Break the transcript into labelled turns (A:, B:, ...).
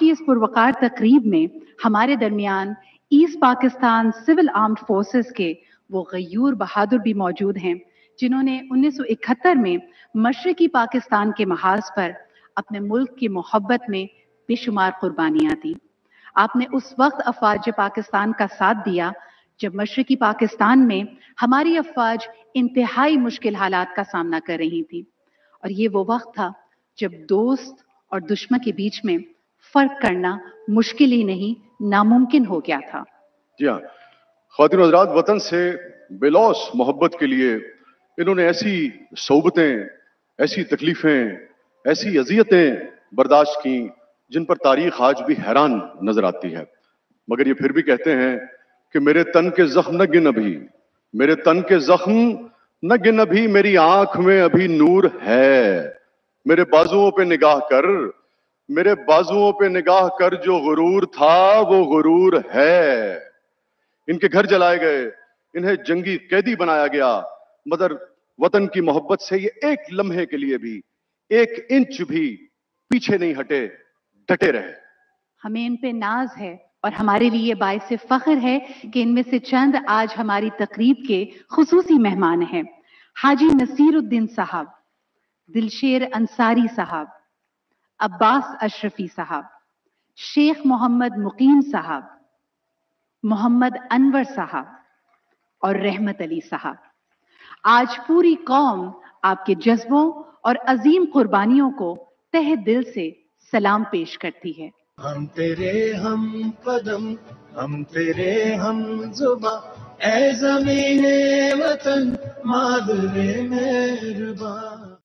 A: کی اس پروقار تقریب میں ہمارے درمیان East Pakistan civil armed forces کے وہ غیور بہادر بھی موجود ہیں جنہوں نے 1971 میں مشرقی پاکستان کے محاذ پر اپنے ملک کی محبت میں بے شمار قربانیاں دیں۔ آپ نے اس وقت افواج پاکستان کا ساتھ دیا جب مشرقی پاکستان میں ہماری افواج انتہائی مشکل حالات کا سامنا کر رہی تھی، اور یہ وہ وقت تھا جب دوست اور دشمن کے بیچ میں فرق کرنا مشکل ہی نہیں ناممکن ہو گیا تھا۔
B: جی ہاں، خواتین و حضرات، وطن سے بے لوث محبت کے لیے انہوں نے ایسی صعوبتیں، ایسی تکلیفیں، ایسی اذیتیں برداشت کی جن پر تاریخ آج بھی حیران نظر آتی ہے، مگر یہ پھر بھی کہتے ہیں کہ میرے تن کے زخم نہ گن ابھی، میرے تن کے زخم نہ گن ابھی، میری آنکھ میں ابھی نور ہے، میرے بازوؤں پہ نگاہ کر، میرے بازوؤں پہ نگاہ کر، جو غرور تھا وہ غرور ہے۔ ان کے گھر جلائے گئے، انہیں جنگی قیدی بنایا گیا، مگر وطن کی محبت سے یہ ایک لمحے کے لیے بھی، ایک انچ بھی پیچھے نہیں ہٹے، ڈٹے رہے۔
A: ہمیں ان پہ ناز ہے اور ہمارے لیے باعث فخر ہے کہ ان میں سے چند آج ہماری تقریب کے خصوصی مہمان ہیں۔ حاجی نصیر الدین صاحب، دلشیر انصاری صاحب، عباس اشرفی صاحب، شیخ محمد مقیم صاحب، محمد انور صاحب اور رحمت علی صاحب۔ آج پوری قوم آپ کے جذبوں اور عظیم قربانیوں کو تہ دل سے سلام پیش کرتی ہے۔
C: ہم تیرے ہم قدم، ہم تیرے ہم زباں، اے زمین وطن مادر مہرباں۔